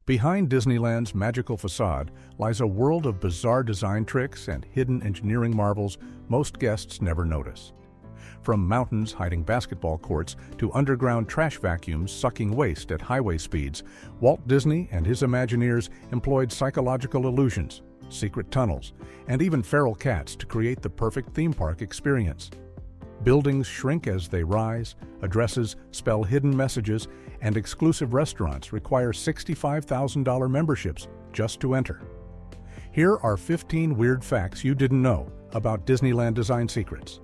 Behind Disneyland's magical facade lies a world of bizarre design tricks and hidden engineering marvels most guests never notice. From mountains hiding basketball courts to underground trash vacuums sucking waste at highway speeds, Walt Disney and his Imagineers employed psychological illusions, secret tunnels, and even feral cats to create the perfect theme park experience. Buildings shrink as they rise, addresses spell hidden messages, and exclusive restaurants require $65,000 memberships just to enter. Here are 15 weird facts you didn't know about Disneyland design secrets.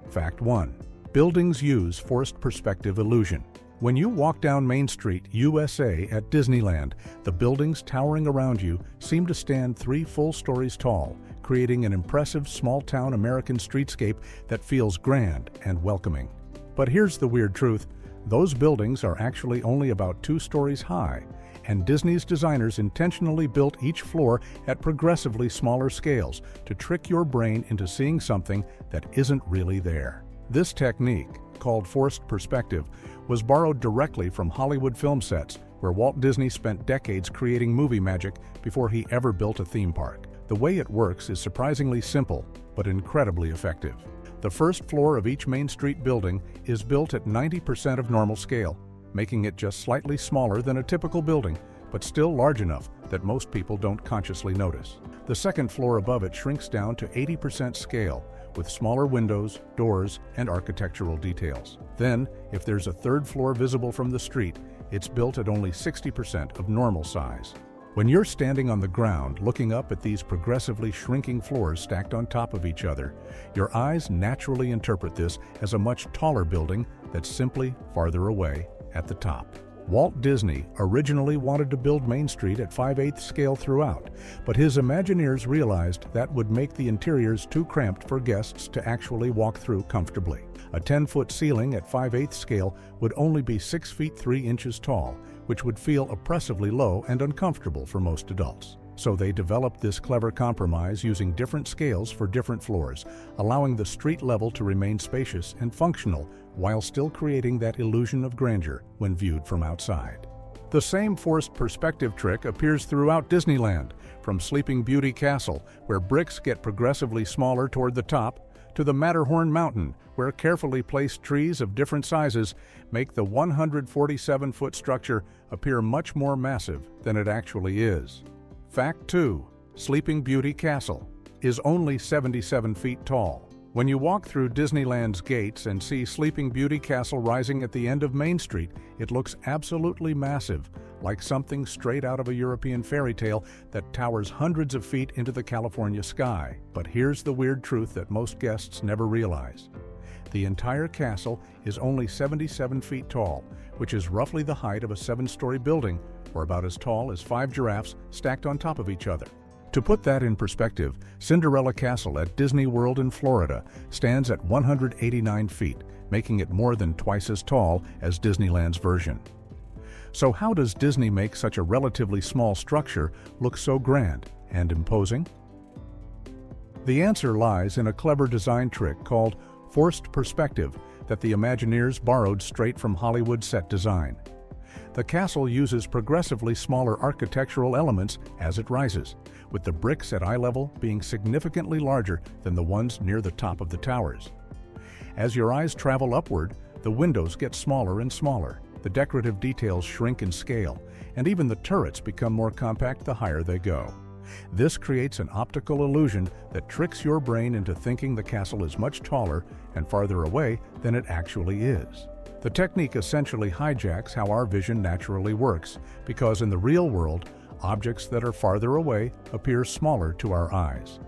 Fact 1. Buildings use forced perspective illusion. When you walk down Main Street, USA at Disneyland, the buildings towering around you seem to stand 3 full stories tall, creating an impressive small-town American streetscape that feels grand and welcoming. But here's the weird truth. Those buildings are actually only about 2 stories high, and Disney's designers intentionally built each floor at progressively smaller scales to trick your brain into seeing something that isn't really there. This technique, called forced perspective, was borrowed directly from Hollywood film sets, where Walt Disney spent decades creating movie magic before he ever built a theme park. The way it works is surprisingly simple, but incredibly effective. The first floor of each Main Street building is built at 90% of normal scale, making it just slightly smaller than a typical building, but still large enough that most people don't consciously notice. The second floor above it shrinks down to 80% scale, with smaller windows, doors, and architectural details. Then, if there's a third floor visible from the street, it's built at only 60% of normal size. When you're standing on the ground looking up at these progressively shrinking floors stacked on top of each other, your eyes naturally interpret this as a much taller building that's simply farther away at the top. Walt Disney originally wanted to build Main Street at 5/8 scale throughout, but his Imagineers realized that would make the interiors too cramped for guests to actually walk through comfortably. A 10-foot ceiling at 5/8 scale would only be 6 feet 3 inches tall, which would feel oppressively low and uncomfortable for most adults. So they developed this clever compromise using different scales for different floors, allowing the street level to remain spacious and functional while still creating that illusion of grandeur when viewed from outside. The same forced perspective trick appears throughout Disneyland, from Sleeping Beauty Castle, where bricks get progressively smaller toward the top, to the Matterhorn Mountain, where carefully placed trees of different sizes make the 147-foot structure appear much more massive than it actually is. Fact 2. Sleeping Beauty Castle is only 77 feet tall. When you walk through Disneyland's gates and see Sleeping Beauty Castle rising at the end of Main Street, it looks absolutely massive, like something straight out of a European fairy tale that towers hundreds of feet into the California sky. But here's the weird truth that most guests never realize. The entire castle is only 77 feet tall, which is roughly the height of a 7-story building, or about as tall as 5 giraffes stacked on top of each other. To put that in perspective, Cinderella Castle at Disney World in Florida stands at 189 feet, making it more than twice as tall as Disneyland's version. So how does Disney make such a relatively small structure look so grand and imposing? The answer lies in a clever design trick called forced perspective that the Imagineers borrowed straight from Hollywood set design. The castle uses progressively smaller architectural elements as it rises, with the bricks at eye level being significantly larger than the ones near the top of the towers. As your eyes travel upward, the windows get smaller and smaller, the decorative details shrink in scale, and even the turrets become more compact the higher they go. This creates an optical illusion that tricks your brain into thinking the castle is much taller and farther away than it actually is. The technique essentially hijacks how our vision naturally works, because in the real world, objects that are farther away appear smaller to our eyes.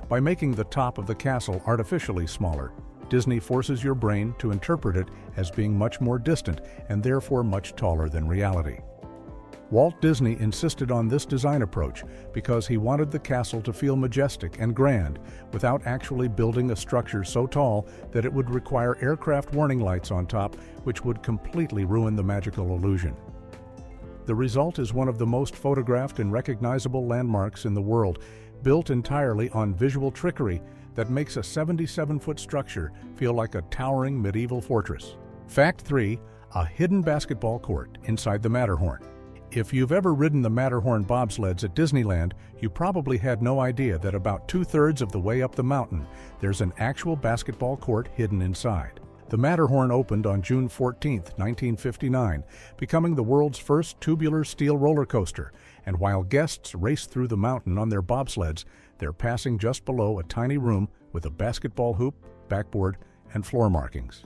By making the top of the castle artificially smaller, Disney forces your brain to interpret it as being much more distant and therefore much taller than reality. Walt Disney insisted on this design approach because he wanted the castle to feel majestic and grand without actually building a structure so tall that it would require aircraft warning lights on top, which would completely ruin the magical illusion. The result is one of the most photographed and recognizable landmarks in the world, built entirely on visual trickery that makes a 77-foot structure feel like a towering medieval fortress. Fact 3. A hidden basketball court inside the Matterhorn. If you've ever ridden the Matterhorn bobsleds at Disneyland, you probably had no idea that about 2/3 of the way up the mountain, there's an actual basketball court hidden inside. The Matterhorn opened on June 14, 1959, becoming the world's first tubular steel roller coaster, and while guests race through the mountain on their bobsleds, they're passing just below a tiny room with a basketball hoop, backboard, and floor markings.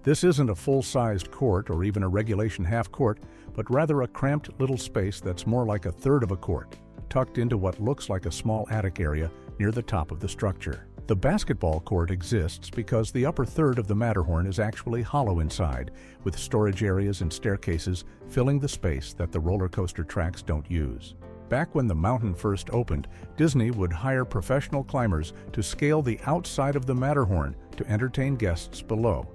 This isn't a full-sized court or even a regulation half-court, but rather a cramped little space that's more like a third of a court, tucked into what looks like a small attic area near the top of the structure. The basketball court exists because the upper third of the Matterhorn is actually hollow inside, with storage areas and staircases filling the space that the roller coaster tracks don't use. Back when the mountain first opened, Disney would hire professional climbers to scale the outside of the Matterhorn to entertain guests below.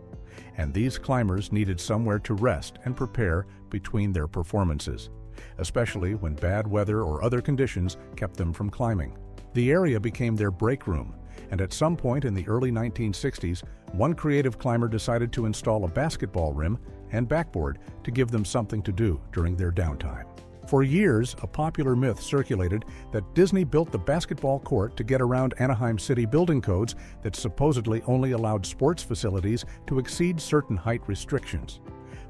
And these climbers needed somewhere to rest and prepare between their performances, especially when bad weather or other conditions kept them from climbing. The area became their break room, and at some point in the early 1960s, one creative climber decided to install a basketball rim and backboard to give them something to do during their downtime. For years, a popular myth circulated that Disney built the basketball court to get around Anaheim city building codes that supposedly only allowed sports facilities to exceed certain height restrictions.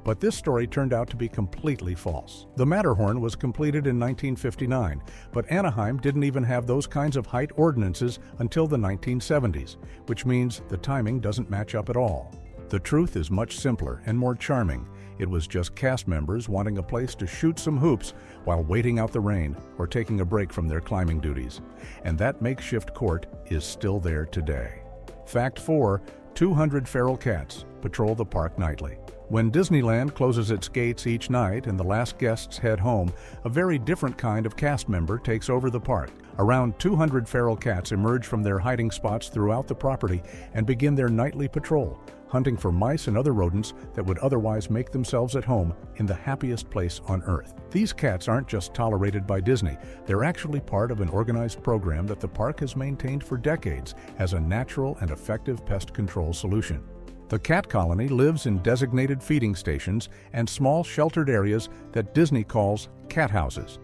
But this story turned out to be completely false. The Matterhorn was completed in 1959, but Anaheim didn't even have those kinds of height ordinances until the 1970s, which means the timing doesn't match up at all. The truth is much simpler and more charming. It was just cast members wanting a place to shoot some hoops while waiting out the rain or taking a break from their climbing duties. And that makeshift court is still there today. Fact 4. 200 feral cats patrol the park nightly. When Disneyland closes its gates each night and the last guests head home, a very different kind of cast member takes over the park. Around 200 feral cats emerge from their hiding spots throughout the property and begin their nightly patrol, hunting for mice and other rodents that would otherwise make themselves at home in the happiest place on Earth. These cats aren't just tolerated by Disney, they're actually part of an organized program that the park has maintained for decades as a natural and effective pest control solution. The cat colony lives in designated feeding stations and small sheltered areas that Disney calls cat houses,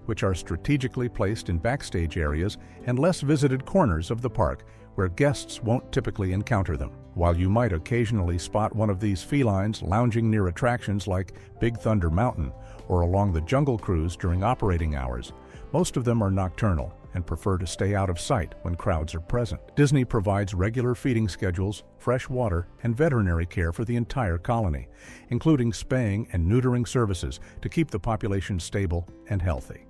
which are strategically placed in backstage areas and less visited corners of the park where guests won't typically encounter them. While you might occasionally spot one of these felines lounging near attractions like Big Thunder Mountain or along the Jungle Cruise during operating hours, most of them are nocturnal and prefer to stay out of sight when crowds are present. Disney provides regular feeding schedules, fresh water, and veterinary care for the entire colony, including spaying and neutering services to keep the population stable and healthy.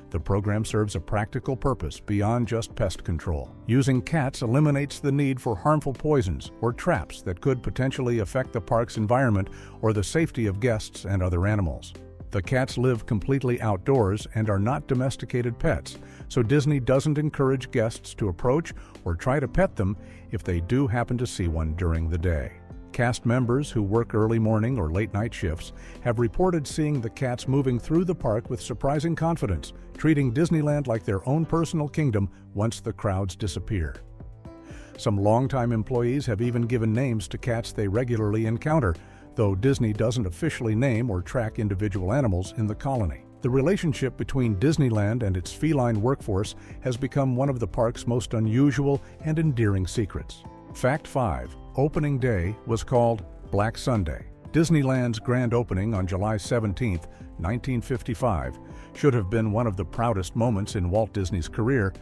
The program serves a practical purpose beyond just pest control. Using cats eliminates the need for harmful poisons or traps that could potentially affect the park's environment or the safety of guests and other animals. The cats live completely outdoors and are not domesticated pets, so Disney doesn't encourage guests to approach or try to pet them if they do happen to see one during the day. Cast members who work early morning or late night shifts have reported seeing the cats moving through the park with surprising confidence, treating Disneyland like their own personal kingdom once the crowds disappear. Some longtime employees have even given names to cats they regularly encounter, though Disney doesn't officially name or track individual animals in the colony. The relationship between Disneyland and its feline workforce has become one of the park's most unusual and endearing secrets. Fact 5. Opening day was called Black Sunday. Disneyland's grand opening on July 17, 1955, should have been one of the proudest moments in Walt Disney's career,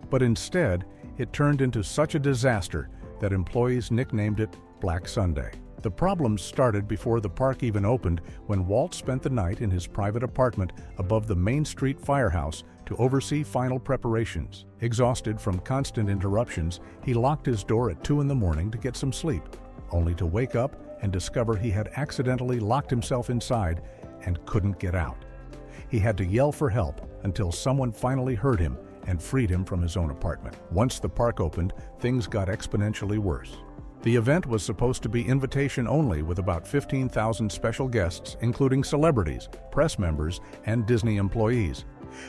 but instead, it turned into such a disaster that employees nicknamed it Black Sunday. The problems started before the park even opened when Walt spent the night in his private apartment above the Main Street firehouse to oversee final preparations. Exhausted from constant interruptions, he locked his door at 2 in the morning to get some sleep, only to wake up and discover he had accidentally locked himself inside and couldn't get out. He had to yell for help until someone finally heard him and freed him from his own apartment. Once the park opened, things got exponentially worse. The event was supposed to be invitation only with about 15,000 special guests, including celebrities, press members, and Disney employees.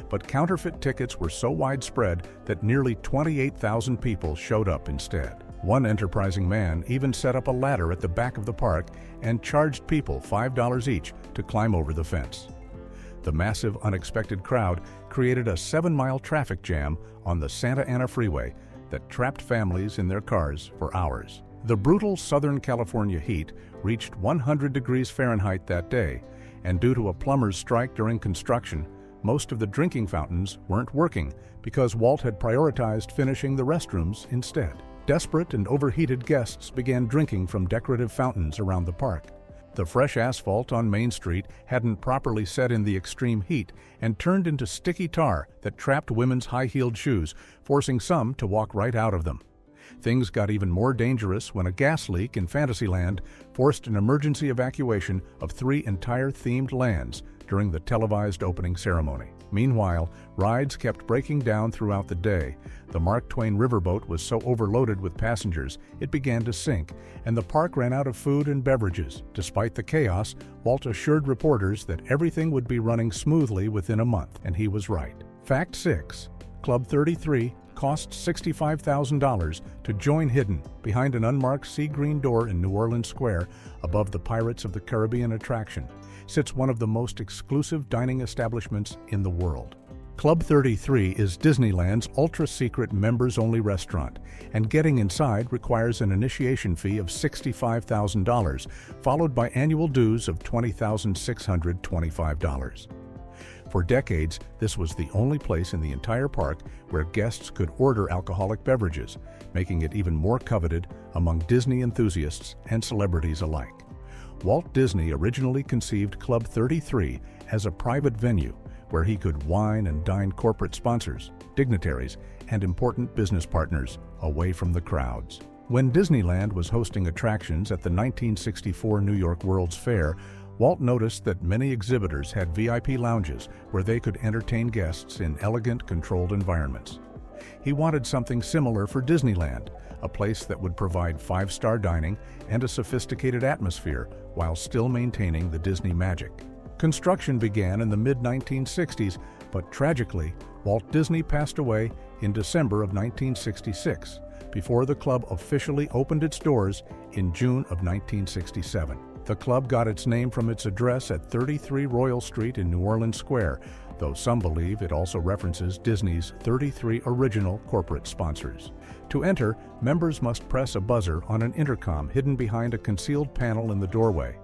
But counterfeit tickets were so widespread that nearly 28,000 people showed up instead. One enterprising man even set up a ladder at the back of the park and charged people $5 each to climb over the fence. The massive, unexpected crowd created a 7-mile traffic jam on the Santa Ana freeway that trapped families in their cars for hours. The brutal Southern California heat reached 100 degrees Fahrenheit that day, and due to a plumber's strike during construction, most of the drinking fountains weren't working because Walt had prioritized finishing the restrooms instead. Desperate and overheated guests began drinking from decorative fountains around the park. The fresh asphalt on Main Street hadn't properly set in the extreme heat and turned into sticky tar that trapped women's high-heeled shoes, forcing some to walk right out of them. Things got even more dangerous when a gas leak in Fantasyland forced an emergency evacuation of 3 entire themed lands during the televised opening ceremony. Meanwhile, rides kept breaking down throughout the day. The Mark Twain riverboat was so overloaded with passengers, it began to sink, and the park ran out of food and beverages. Despite the chaos, Walt assured reporters that everything would be running smoothly within a month, and he was right. Fact 6. Club 33 cost $65,000 to join hidden behind an unmarked sea green door in New Orleans Square above the Pirates of the Caribbean attraction sits one of the most exclusive dining establishments in the world. Club 33 is Disneyland's ultra-secret members-only restaurant, and getting inside requires an initiation fee of $65,000, followed by annual dues of $20,625. For decades, this was the only place in the entire park where guests could order alcoholic beverages, making it even more coveted among Disney enthusiasts and celebrities alike. Walt Disney originally conceived Club 33 as a private venue where he could wine and dine corporate sponsors, dignitaries, and important business partners away from the crowds. When Disneyland was hosting attractions at the 1964 New York World's Fair, Walt noticed that many exhibitors had VIP lounges where they could entertain guests in elegant, controlled environments. He wanted something similar for Disneyland, a place that would provide 5-star dining and a sophisticated atmosphere while still maintaining the Disney magic. Construction began in the mid-1960s, but tragically, Walt Disney passed away in December of 1966, before the club officially opened its doors in June of 1967. The club got its name from its address at 33 Royal Street in New Orleans Square, though some believe it also references Disney's 33 original corporate sponsors. To enter, members must press a buzzer on an intercom hidden behind a concealed panel in the doorway,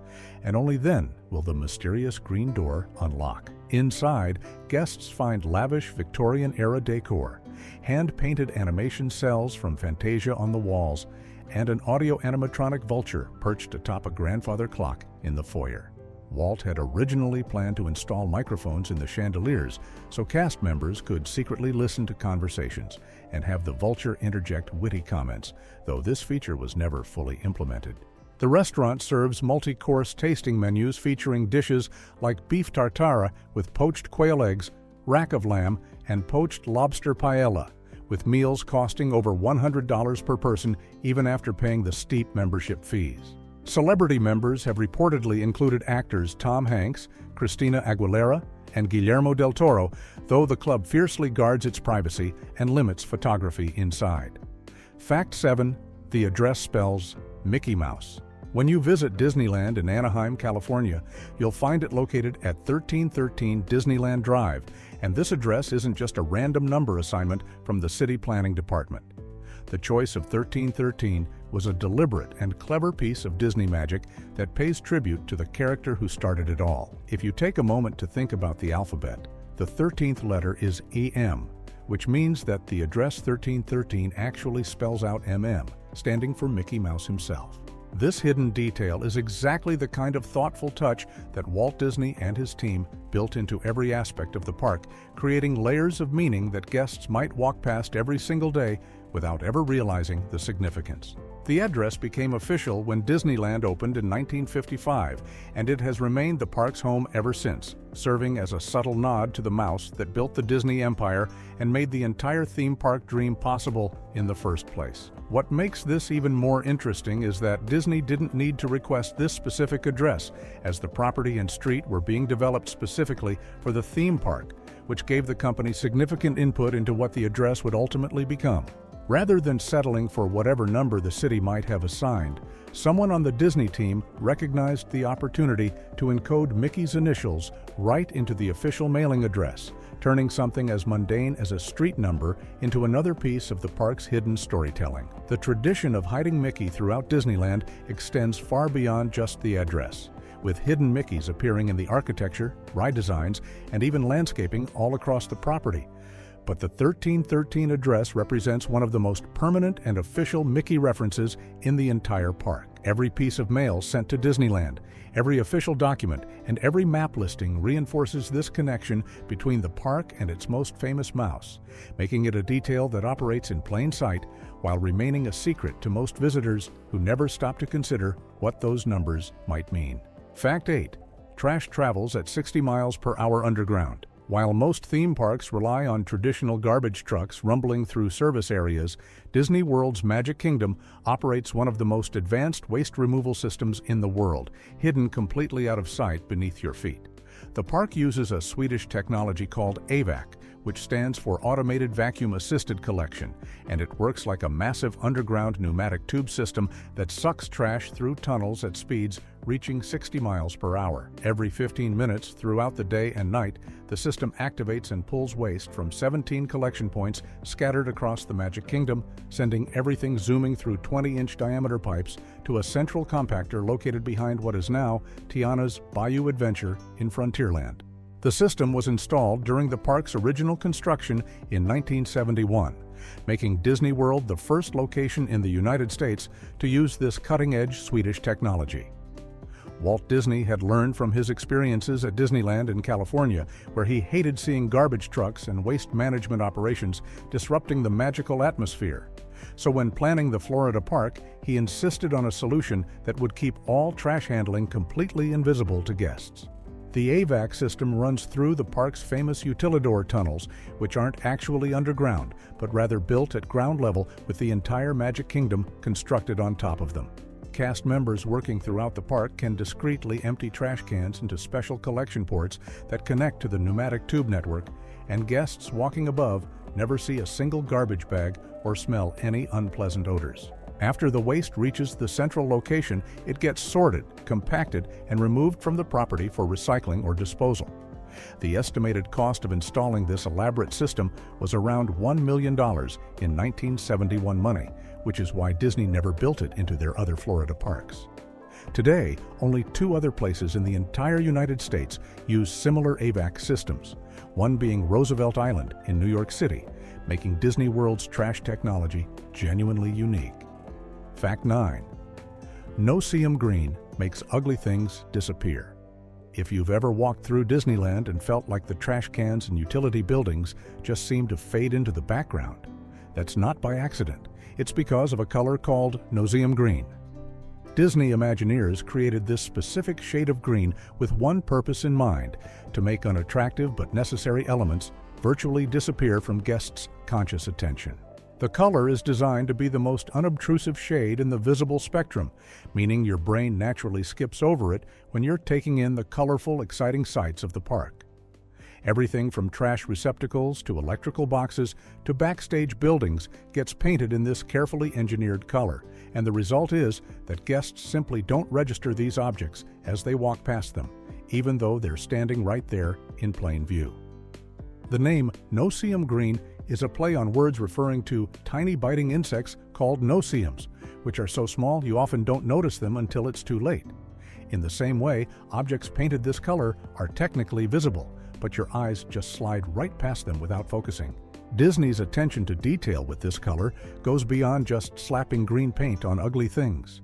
and only then will the mysterious green door unlock. Inside, guests find lavish Victorian-era decor, hand-painted animation cells from Fantasia on the walls, and an audio-animatronic vulture perched atop a grandfather clock in the foyer. Walt had originally planned to install microphones in the chandeliers so cast members could secretly listen to conversations and have the vulture interject witty comments, though this feature was never fully implemented. The restaurant serves multi-course tasting menus featuring dishes like beef tartare with poached quail eggs, rack of lamb, and poached lobster paella, with meals costing over $100 per person even after paying the steep membership fees. Celebrity members have reportedly included actors Tom Hanks, Christina Aguilera, and Guillermo del Toro, though the club fiercely guards its privacy and limits photography inside. Fact 7. The address spells Mickey Mouse. When you visit Disneyland in Anaheim, California, you'll find it located at 1313 Disneyland Drive, and this address isn't just a random number assignment from the City Planning Department. The choice of 1313 was a deliberate and clever piece of Disney magic that pays tribute to the character who started it all. If you take a moment to think about the alphabet, the 13th letter is EM, which means that the address 1313 actually spells out MM, standing for Mickey Mouse himself. This hidden detail is exactly the kind of thoughtful touch that Walt Disney and his team built into every aspect of the park, creating layers of meaning that guests might walk past every single day without ever realizing the significance. The address became official when Disneyland opened in 1955, and it has remained the park's home ever since, serving as a subtle nod to the mouse that built the Disney empire and made the entire theme park dream possible in the first place. What makes this even more interesting is that Disney didn't need to request this specific address, as the property and street were being developed specifically for the theme park, which gave the company significant input into what the address would ultimately become. Rather than settling for whatever number the city might have assigned, someone on the Disney team recognized the opportunity to encode Mickey's initials right into the official mailing address, turning something as mundane as a street number into another piece of the park's hidden storytelling. The tradition of hiding Mickey throughout Disneyland extends far beyond just the address, with hidden Mickeys appearing in the architecture, ride designs, and even landscaping all across the property. But the 1313 address represents one of the most permanent and official Mickey references in the entire park. Every piece of mail sent to Disneyland, every official document, and every map listing reinforces this connection between the park and its most famous mouse, making it a detail that operates in plain sight while remaining a secret to most visitors who never stop to consider what those numbers might mean. Fact 8. Trash travels at 60 miles per hour underground. While most theme parks rely on traditional garbage trucks rumbling through service areas, Disney World's Magic Kingdom operates one of the most advanced waste removal systems in the world, hidden completely out of sight beneath your feet. The park uses a Swedish technology called AVAC, which stands for Automated Vacuum Assisted Collection, and it works like a massive underground pneumatic tube system that sucks trash through tunnels at speeds reaching 60 miles per hour. Every 15 minutes throughout the day and night, the system activates and pulls waste from 17 collection points scattered across the Magic Kingdom, sending everything zooming through 20-inch diameter pipes to a central compactor located behind what is now Tiana's Bayou Adventure in Frontierland. The system was installed during the park's original construction in 1971, making Disney World the first location in the United States to use this cutting-edge Swedish technology. Walt Disney had learned from his experiences at Disneyland in California, where he hated seeing garbage trucks and waste management operations disrupting the magical atmosphere. So when planning the Florida park, he insisted on a solution that would keep all trash handling completely invisible to guests. The AVAC system runs through the park's famous utilidor tunnels, which aren't actually underground, but rather built at ground level with the entire Magic Kingdom constructed on top of them. Cast members working throughout the park can discreetly empty trash cans into special collection ports that connect to the pneumatic tube network, and guests walking above never see a single garbage bag or smell any unpleasant odors. After the waste reaches the central location, it gets sorted, compacted, and removed from the property for recycling or disposal. The estimated cost of installing this elaborate system was around $1 million in 1971 money, which is why Disney never built it into their other Florida parks. Today, only 2 other places in the entire United States use similar AVAC systems, one being Roosevelt Island in New York City, making Disney World's trash technology genuinely unique. Fact 9. No-see-em green makes ugly things disappear. If you've ever walked through Disneyland and felt like the trash cans and utility buildings just seem to fade into the background, that's not by accident. It's because of a color called no-see-em green. Disney Imagineers created this specific shade of green with one purpose in mind: to make unattractive but necessary elements virtually disappear from guests' conscious attention. The color is designed to be the most unobtrusive shade in the visible spectrum, meaning your brain naturally skips over it when you're taking in the colorful, exciting sights of the park. Everything from trash receptacles to electrical boxes to backstage buildings gets painted in this carefully engineered color, and the result is that guests simply don't register these objects as they walk past them, even though they're standing right there in plain view. The name no-see-em green is a play on words referring to tiny biting insects called no-see-ems, which are so small you often don't notice them until it's too late. In the same way, objects painted this color are technically visible, but your eyes just slide right past them without focusing. Disney's attention to detail with this color goes beyond just slapping green paint on ugly things.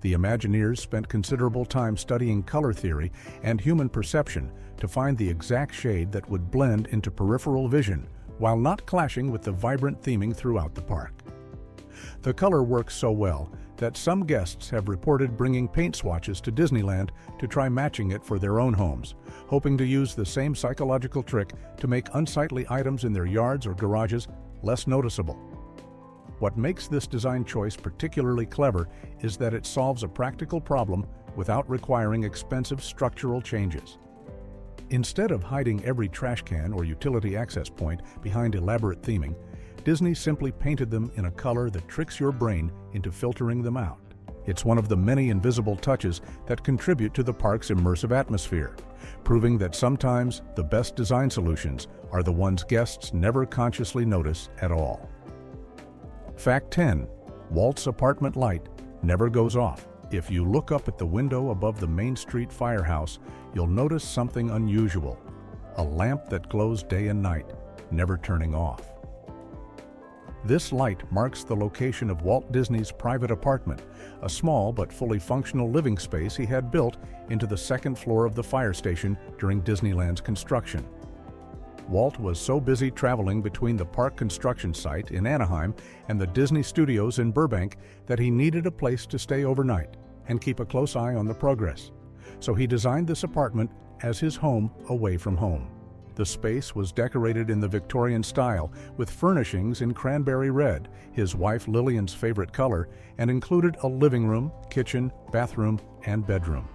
The Imagineers spent considerable time studying color theory and human perception to find the exact shade that would blend into peripheral vision while not clashing with the vibrant theming throughout the park. The color works so well that some guests have reported bringing paint swatches to Disneyland to try matching it for their own homes, hoping to use the same psychological trick to make unsightly items in their yards or garages less noticeable. What makes this design choice particularly clever is that it solves a practical problem without requiring expensive structural changes. Instead of hiding every trash can or utility access point behind elaborate theming, Disney simply painted them in a color that tricks your brain into filtering them out. It's one of the many invisible touches that contribute to the park's immersive atmosphere, proving that sometimes the best design solutions are the ones guests never consciously notice at all. Fact 10. Walt's apartment light never goes off. If you look up at the window above the Main Street firehouse, you'll notice something unusual: a lamp that glows day and night, never turning off. This light marks the location of Walt Disney's private apartment, a small but fully functional living space he had built into the second floor of the fire station during Disneyland's construction. Walt was so busy traveling between the park construction site in Anaheim and the Disney Studios in Burbank that he needed a place to stay overnight and keep a close eye on the progress. So he designed this apartment as his home away from home. The space was decorated in the Victorian style with furnishings in cranberry red, his wife Lillian's favorite color, and included a living room, kitchen, bathroom, and bedroom.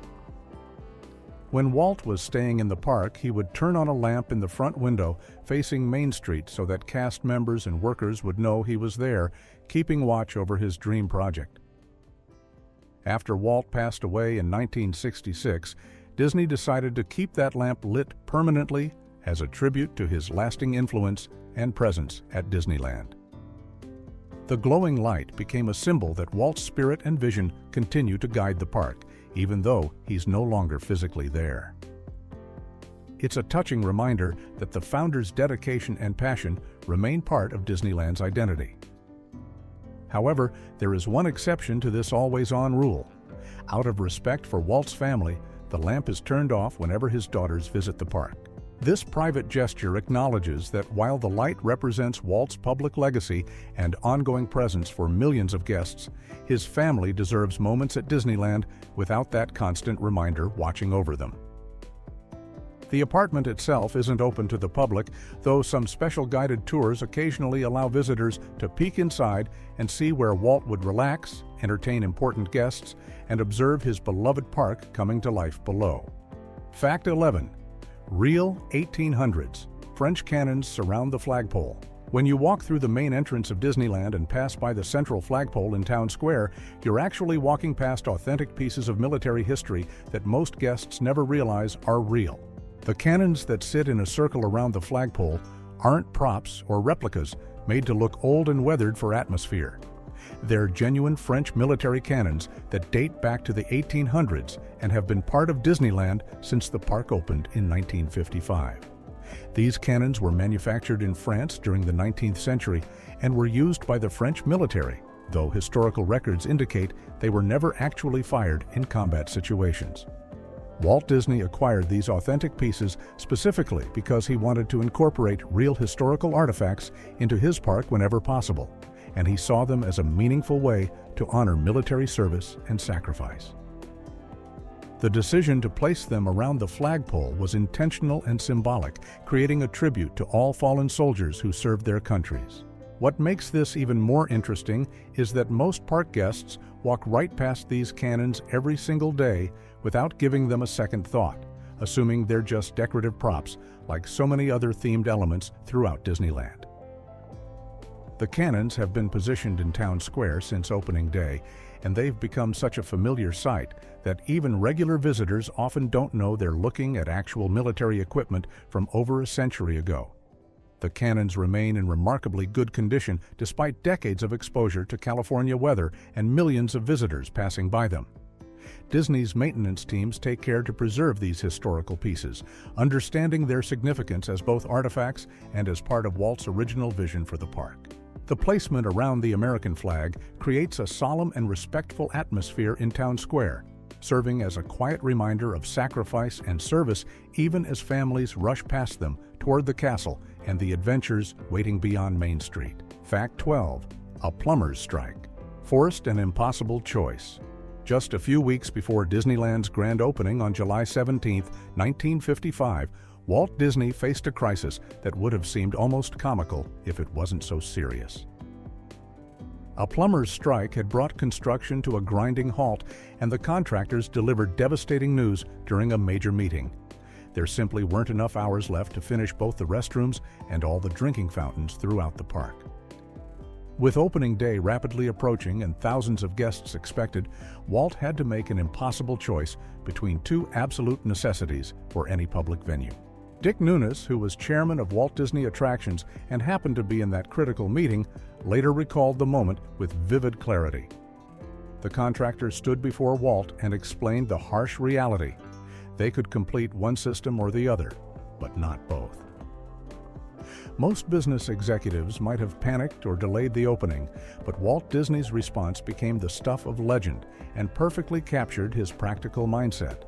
When Walt was staying in the park, he would turn on a lamp in the front window facing Main Street so that cast members and workers would know he was there, keeping watch over his dream project. After Walt passed away in 1966, Disney decided to keep that lamp lit permanently as a tribute to his lasting influence and presence at Disneyland. The glowing light became a symbol that Walt's spirit and vision continue to guide the park, even though he's no longer physically there. It's a touching reminder that the founder's dedication and passion remain part of Disneyland's identity. However, there is one exception to this always-on rule. Out of respect for Walt's family, the lamp is turned off whenever his daughters visit the park. This private gesture acknowledges that while the light represents Walt's public legacy and ongoing presence for millions of guests, his family deserves moments at Disneyland without that constant reminder watching over them. The apartment itself isn't open to the public, though some special guided tours occasionally allow visitors to peek inside and see where Walt would relax, entertain important guests, and observe his beloved park coming to life below. Fact 11. Real 1800s. French cannons surround the flagpole. When you walk through the main entrance of Disneyland and pass by the central flagpole in Town Square, you're actually walking past authentic pieces of military history that most guests never realize are real. The cannons that sit in a circle around the flagpole aren't props or replicas made to look old and weathered for atmosphere. They're genuine French military cannons that date back to the 1800s and have been part of Disneyland since the park opened in 1955. These cannons were manufactured in France during the 19th century and were used by the French military, though historical records indicate they were never actually fired in combat situations. Walt Disney acquired these authentic pieces specifically because he wanted to incorporate real historical artifacts into his park whenever possible, and he saw them as a meaningful way to honor military service and sacrifice. The decision to place them around the flagpole was intentional and symbolic, creating a tribute to all fallen soldiers who served their countries. What makes this even more interesting is that most park guests walk right past these cannons every single day without giving them a second thought, assuming they're just decorative props like so many other themed elements throughout Disneyland. The cannons have been positioned in Town Square since opening day, and they've become such a familiar sight that even regular visitors often don't know they're looking at actual military equipment from over a century ago. The cannons remain in remarkably good condition despite decades of exposure to California weather and millions of visitors passing by them. Disney's maintenance teams take care to preserve these historical pieces, understanding their significance as both artifacts and as part of Walt's original vision for the park. The placement around the American flag creates a solemn and respectful atmosphere in Town Square, serving as a quiet reminder of sacrifice and service even as families rush past them toward the castle and the adventures waiting beyond Main Street. Fact 12. A plumber's strike. Forced and impossible choice. Just a few weeks before Disneyland's grand opening on July 17, 1955, Walt Disney faced a crisis that would have seemed almost comical if it wasn't so serious. A plumber's strike had brought construction to a grinding halt, and the contractors delivered devastating news during a major meeting. There simply weren't enough hours left to finish both the restrooms and all the drinking fountains throughout the park. With opening day rapidly approaching and thousands of guests expected, Walt had to make an impossible choice between two absolute necessities for any public venue. Dick Nunis, who was chairman of Walt Disney Attractions and happened to be in that critical meeting, later recalled the moment with vivid clarity. The contractor stood before Walt and explained the harsh reality. They could complete one system or the other, but not both. Most business executives might have panicked or delayed the opening, but Walt Disney's response became the stuff of legend and perfectly captured his practical mindset.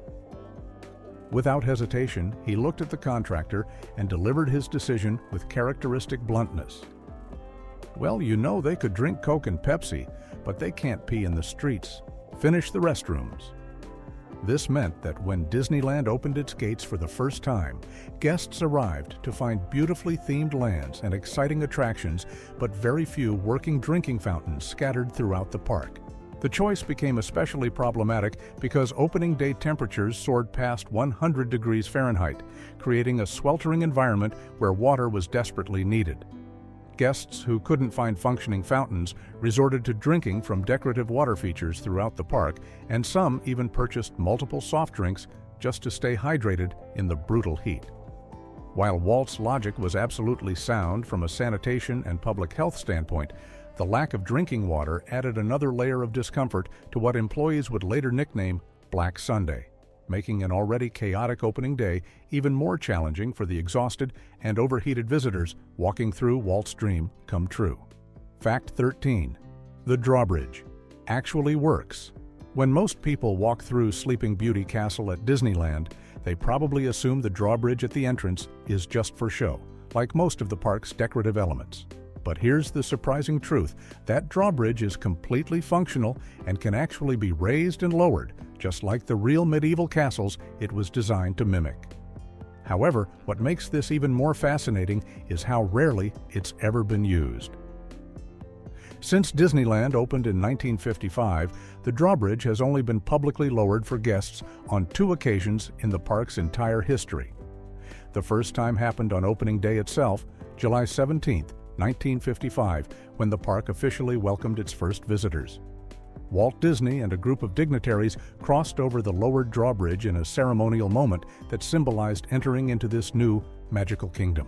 Without hesitation, he looked at the contractor and delivered his decision with characteristic bluntness. "Well, you know they could drink Coke and Pepsi, but they can't pee in the streets. Finish the restrooms." This meant that when Disneyland opened its gates for the first time, guests arrived to find beautifully themed lands and exciting attractions, but very few working drinking fountains scattered throughout the park. The choice became especially problematic because opening day temperatures soared past 100 degrees Fahrenheit, creating a sweltering environment where water was desperately needed. Guests who couldn't find functioning fountains resorted to drinking from decorative water features throughout the park, and some even purchased multiple soft drinks just to stay hydrated in the brutal heat. While Walt's logic was absolutely sound from a sanitation and public health standpoint, the lack of drinking water added another layer of discomfort to what employees would later nickname Black Sunday, making an already chaotic opening day even more challenging for the exhausted and overheated visitors walking through Walt's dream come true. Fact 13. The drawbridge actually works. When most people walk through Sleeping Beauty Castle at Disneyland, they probably assume the drawbridge at the entrance is just for show, like most of the park's decorative elements. But here's the surprising truth: that drawbridge is completely functional and can actually be raised and lowered, just like the real medieval castles it was designed to mimic. However, what makes this even more fascinating is how rarely it's ever been used. Since Disneyland opened in 1955, the drawbridge has only been publicly lowered for guests on 2 occasions in the park's entire history. The first time happened on opening day itself, July 17, 1955, when the park officially welcomed its first visitors. Walt Disney and a group of dignitaries crossed over the lowered drawbridge in a ceremonial moment that symbolized entering into this new, magical kingdom.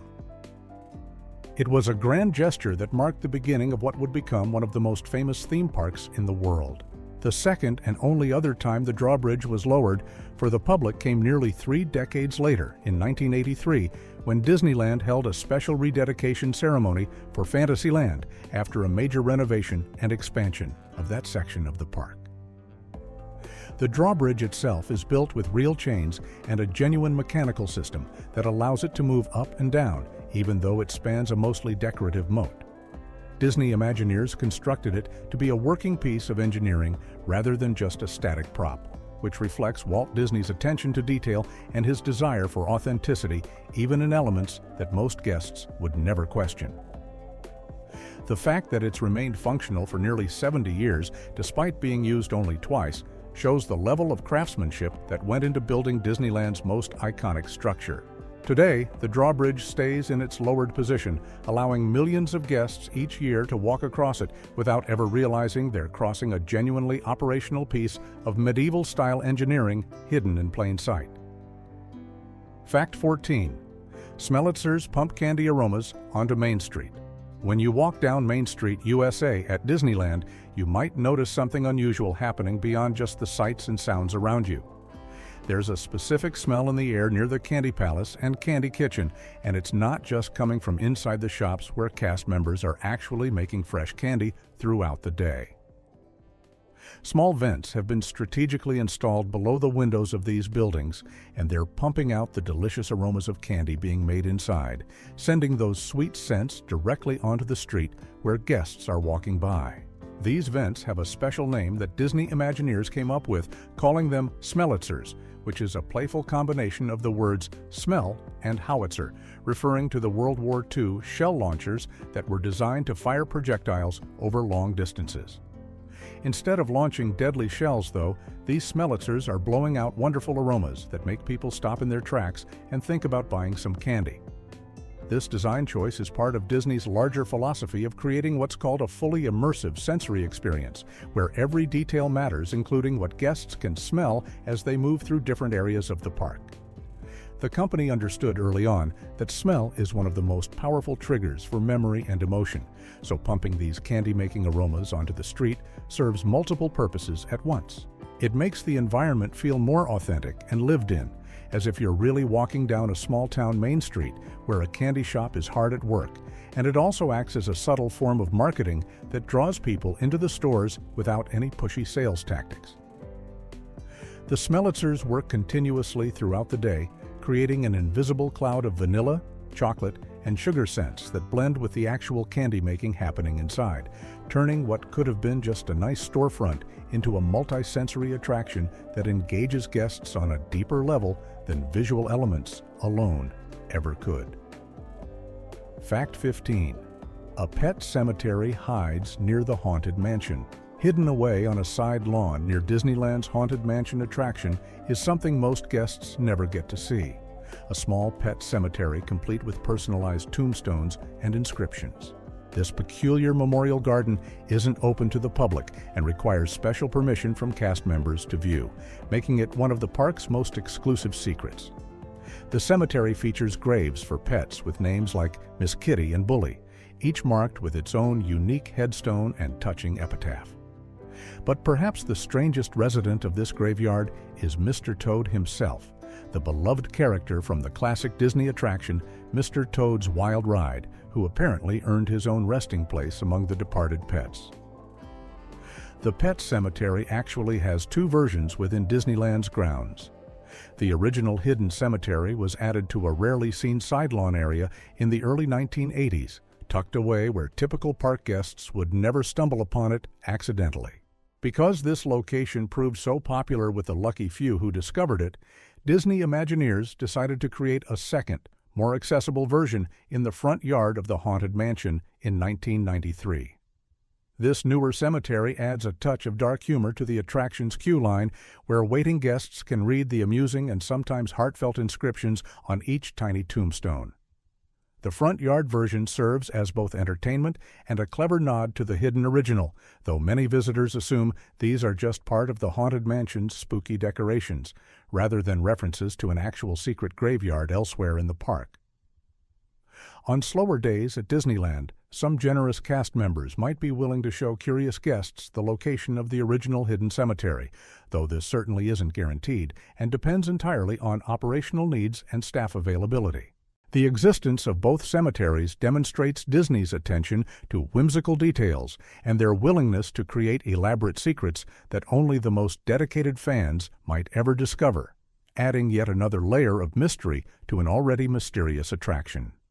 It was a grand gesture that marked the beginning of what would become one of the most famous theme parks in the world. The second and only other time the drawbridge was lowered for the public came nearly 3 decades later, in 1983, when Disneyland held a special rededication ceremony for Fantasyland after a major renovation and expansion of that section of the park. The drawbridge itself is built with real chains and a genuine mechanical system that allows it to move up and down, even though it spans a mostly decorative moat. Disney Imagineers constructed it to be a working piece of engineering rather than just a static prop, which reflects Walt Disney's attention to detail and his desire for authenticity, even in elements that most guests would never question. The fact that it's remained functional for nearly 70 years, despite being used only twice, shows the level of craftsmanship that went into building Disneyland's most iconic structure. Today, the drawbridge stays in its lowered position, allowing millions of guests each year to walk across it without ever realizing they're crossing a genuinely operational piece of medieval-style engineering hidden in plain sight. Fact 14. Smellitzer's Pump Candy Aromas onto Main Street. When you walk down Main Street, USA at Disneyland, you might notice something unusual happening beyond just the sights and sounds around you. There's a specific smell in the air near the Candy Palace and Candy Kitchen, and it's not just coming from inside the shops where cast members are actually making fresh candy throughout the day. Small vents have been strategically installed below the windows of these buildings, and they're pumping out the delicious aromas of candy being made inside, sending those sweet scents directly onto the street where guests are walking by. These vents have a special name that Disney Imagineers came up with, calling them Smellitzers, which is a playful combination of the words smell and howitzer, referring to the World War II shell launchers that were designed to fire projectiles over long distances. Instead of launching deadly shells, though, these Smellitzers are blowing out wonderful aromas that make people stop in their tracks and think about buying some candy. This design choice is part of Disney's larger philosophy of creating what's called a fully immersive sensory experience, where every detail matters, including what guests can smell as they move through different areas of the park. The company understood early on that smell is one of the most powerful triggers for memory and emotion, so pumping these candy-making aromas onto the street serves multiple purposes at once. It makes the environment feel more authentic and lived in, as if you're really walking down a small-town main street where a candy shop is hard at work, and it also acts as a subtle form of marketing that draws people into the stores without any pushy sales tactics. The Smellitzers work continuously throughout the day, creating an invisible cloud of vanilla, chocolate, and sugar scents that blend with the actual candy making happening inside, turning what could have been just a nice storefront into a multi-sensory attraction that engages guests on a deeper level than visual elements alone ever could. Fact 15. A pet cemetery hides near the Haunted Mansion. Hidden away on a side lawn near Disneyland's Haunted Mansion attraction is something most guests never get to see. A small pet cemetery complete with personalized tombstones and inscriptions. This peculiar memorial garden isn't open to the public and requires special permission from cast members to view, making it one of the park's most exclusive secrets. The cemetery features graves for pets with names like Miss Kitty and Bully, each marked with its own unique headstone and touching epitaph. But perhaps the strangest resident of this graveyard is Mr. Toad himself, the beloved character from the classic Disney attraction, Mr. Toad's Wild Ride, who apparently earned his own resting place among the departed pets. The pet cemetery actually has two versions within Disneyland's grounds. The original hidden cemetery was added to a rarely seen side-lawn area in the early 1980s, tucked away where typical park guests would never stumble upon it accidentally. Because this location proved so popular with the lucky few who discovered it, Disney Imagineers decided to create a second, more accessible version in the front yard of the Haunted Mansion in 1993. This newer cemetery adds a touch of dark humor to the attraction's queue line, where waiting guests can read the amusing and sometimes heartfelt inscriptions on each tiny tombstone. The front yard version serves as both entertainment and a clever nod to the hidden original, though many visitors assume these are just part of the Haunted Mansion's spooky decorations, rather than references to an actual secret graveyard elsewhere in the park. On slower days at Disneyland, some generous cast members might be willing to show curious guests the location of the original hidden cemetery, though this certainly isn't guaranteed and depends entirely on operational needs and staff availability. The existence of both cemeteries demonstrates Disney's attention to whimsical details and their willingness to create elaborate secrets that only the most dedicated fans might ever discover, adding yet another layer of mystery to an already mysterious attraction.